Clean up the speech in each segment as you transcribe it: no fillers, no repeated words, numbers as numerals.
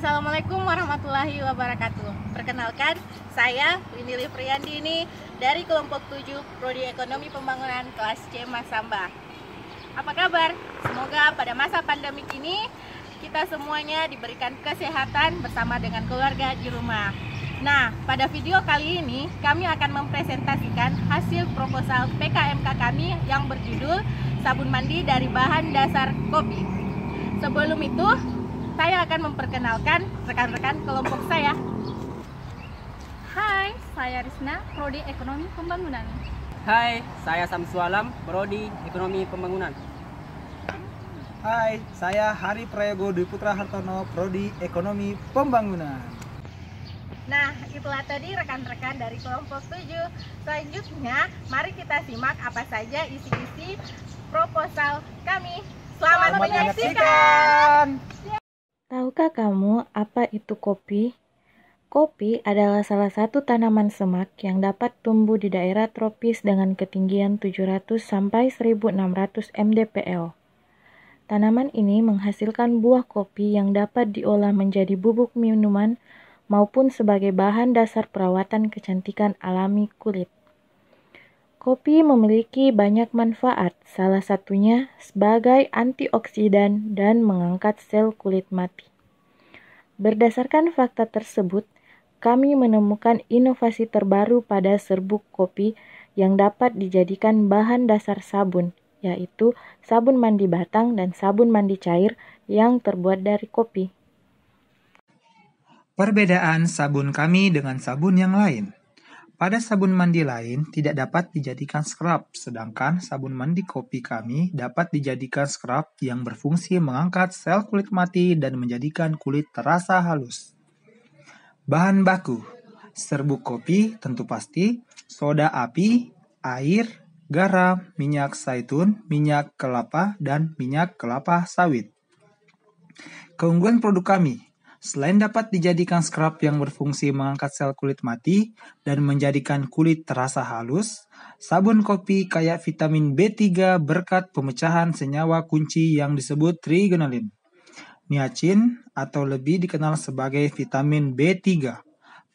Assalamualaikum warahmatullahi wabarakatuh. Perkenalkan, saya Winnie Livriyandi ini dari kelompok 7 Prodi Ekonomi Pembangunan kelas C Masamba. Apa kabar? Semoga pada masa pandemik ini kita semuanya diberikan kesehatan bersama dengan keluarga di rumah. Nah, pada video kali ini kami akan mempresentasikan hasil proposal PKMK kami yang berjudul sabun mandi dari bahan dasar kopi. Sebelum itu, saya akan memperkenalkan rekan-rekan kelompok saya. Hai, saya Risna, Prodi Ekonomi Pembangunan. Hai, saya Samsu Alam, Prodi Ekonomi Pembangunan. Hai, saya Hari Prayogo Dwi Putra Hartono, Prodi Ekonomi Pembangunan. Nah, itulah tadi rekan-rekan dari kelompok 7. Selanjutnya, mari kita simak apa saja isi-isi proposal kami. Selamat menyaksikan! Tahukah kamu apa itu kopi? Kopi adalah salah satu tanaman semak yang dapat tumbuh di daerah tropis dengan ketinggian 700 sampai 1600 mdpl. Tanaman ini menghasilkan buah kopi yang dapat diolah menjadi bubuk minuman maupun sebagai bahan dasar perawatan kecantikan alami kulit. Kopi memiliki banyak manfaat, salah satunya sebagai antioksidan dan mengangkat sel kulit mati. Berdasarkan fakta tersebut, kami menemukan inovasi terbaru pada serbuk kopi yang dapat dijadikan bahan dasar sabun, yaitu sabun mandi batang dan sabun mandi cair yang terbuat dari kopi. Perbedaan sabun kami dengan sabun yang lain. Pada sabun mandi lain tidak dapat dijadikan scrub, sedangkan sabun mandi kopi kami dapat dijadikan scrub yang berfungsi mengangkat sel kulit mati dan menjadikan kulit terasa halus. Bahan baku: serbuk kopi tentu pasti, soda api, air, garam, minyak zaitun, minyak kelapa, dan minyak kelapa sawit. Keunggulan produk kami: selain dapat dijadikan scrub yang berfungsi mengangkat sel kulit mati dan menjadikan kulit terasa halus, sabun kopi kaya vitamin B3 berkat pemecahan senyawa kunci yang disebut trigonalin. Niacin atau lebih dikenal sebagai vitamin B3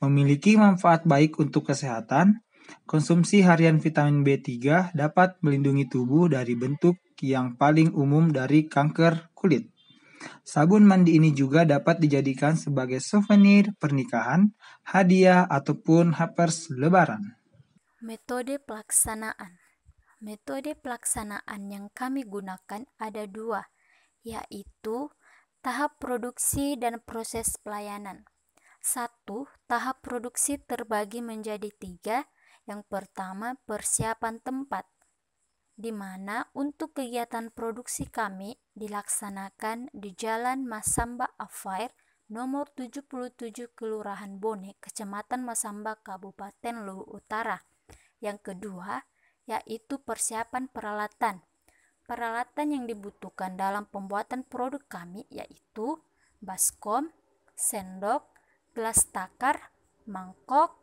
memiliki manfaat baik untuk kesehatan. Konsumsi harian vitamin B3 dapat melindungi tubuh dari bentuk yang paling umum dari kanker kulit. Sabun mandi ini juga dapat dijadikan sebagai souvenir pernikahan, hadiah, ataupun hampers lebaran. Metode pelaksanaan. Metode pelaksanaan yang kami gunakan ada dua, yaitu tahap produksi dan proses pelayanan. 1. Tahap produksi terbagi menjadi 3. Yang pertama, persiapan tempat, di mana untuk kegiatan produksi kami dilaksanakan di Jalan Masamba Affair nomor 77 Kelurahan Bone, Kecamatan Masamba, Kabupaten Luwu Utara. Yang kedua, yaitu persiapan peralatan. Peralatan yang dibutuhkan dalam pembuatan produk kami yaitu baskom, sendok, gelas takar, mangkok,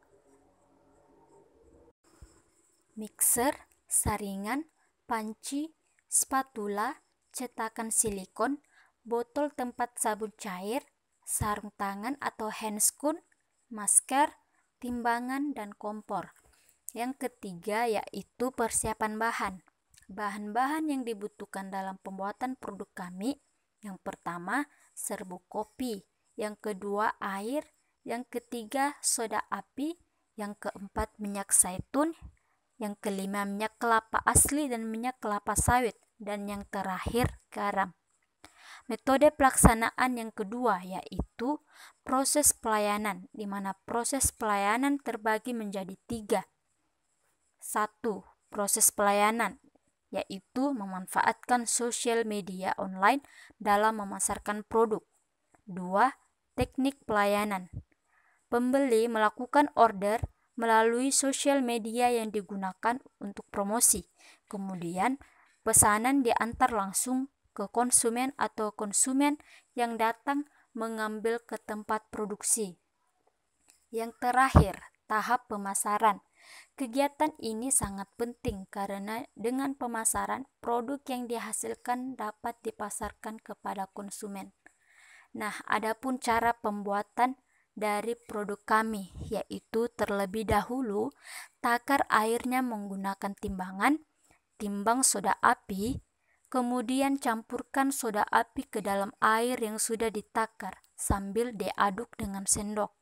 mixer, saringan, panci, spatula, cetakan silikon, botol tempat sabun cair, sarung tangan atau handscoon, masker, timbangan, dan kompor. Yang ketiga yaitu persiapan bahan. Bahan-bahan yang dibutuhkan dalam pembuatan produk kami, yang pertama serbuk kopi, yang kedua air, yang ketiga soda api, yang keempat minyak zaitun, yang kelima minyak kelapa asli dan minyak kelapa sawit, dan yang terakhir garam. Metode pelaksanaan yang kedua yaitu proses pelayanan, di mana proses pelayanan terbagi menjadi 3. 1. Proses pelayanan, yaitu memanfaatkan sosial media online dalam memasarkan produk. 2. Teknik pelayanan. Pembeli melakukan order melalui sosial media yang digunakan untuk promosi. Kemudian, pesanan diantar langsung ke konsumen atau konsumen yang datang mengambil ke tempat produksi. Yang terakhir, tahap pemasaran. Kegiatan ini sangat penting karena dengan pemasaran, produk yang dihasilkan dapat dipasarkan kepada konsumen. Nah, adapun cara pembuatan dari produk kami, yaitu terlebih dahulu takar airnya menggunakan timbangan, timbang soda api, kemudian campurkan soda api ke dalam air yang sudah ditakar sambil diaduk dengan sendok.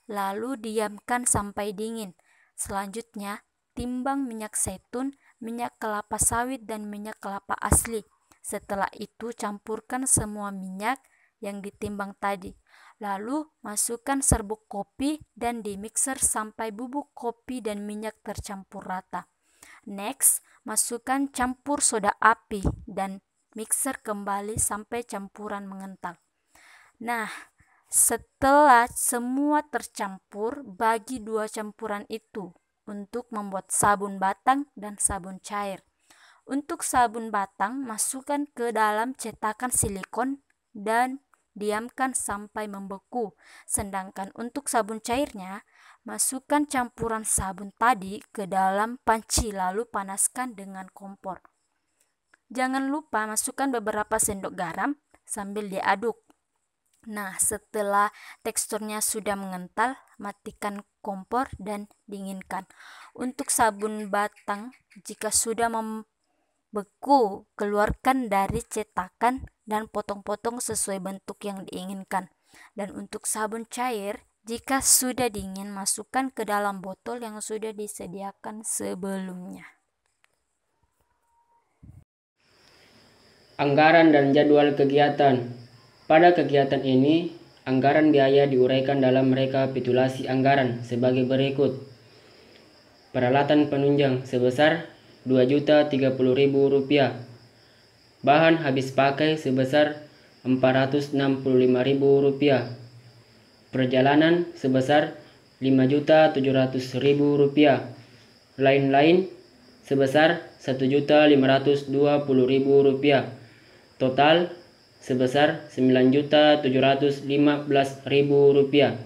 Lalu diamkan sampai dingin. Selanjutnya, timbang minyak zaitun, minyak kelapa sawit, dan minyak kelapa asli. Setelah itu, campurkan semua minyak yang ditimbang tadi. Lalu, masukkan serbuk kopi dan dimixer sampai bubuk kopi dan minyak tercampur rata. Next, masukkan campur soda api dan mixer kembali sampai campuran mengental. Nah, setelah semua tercampur, bagi dua campuran itu untuk membuat sabun batang dan sabun cair. Untuk sabun batang, masukkan ke dalam cetakan silikon dan diamkan sampai membeku. Sedangkan untuk sabun cairnya, masukkan campuran sabun tadi ke dalam panci lalu panaskan dengan kompor. Jangan lupa masukkan beberapa sendok garam sambil diaduk. Nah, setelah teksturnya sudah mengental, matikan kompor dan dinginkan. Untuk sabun batang, jika sudah membeku, keluarkan dari cetakan dan potong-potong sesuai bentuk yang diinginkan. Dan untuk sabun cair, jika sudah dingin, masukkan ke dalam botol yang sudah disediakan sebelumnya. Anggaran dan jadwal kegiatan. Pada kegiatan ini, anggaran biaya diuraikan dalam rekapitulasi anggaran sebagai berikut. Peralatan penunjang sebesar Rp2.030.000. Bahan habis pakai sebesar Rp465.000. Perjalanan sebesar Rp5.700.000. Lain-lain sebesar Rp1.520.000. Total sebesar Rp9.715.000.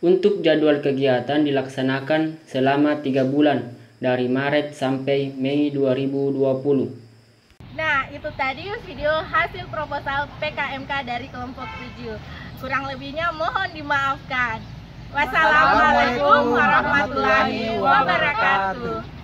Untuk jadwal kegiatan dilaksanakan selama 3 bulan dari Maret sampai Mei 2020. Nah, itu tadi video hasil proposal PKMK dari kelompok 7. Kurang lebihnya mohon dimaafkan. Wassalamualaikum warahmatullahi wabarakatuh.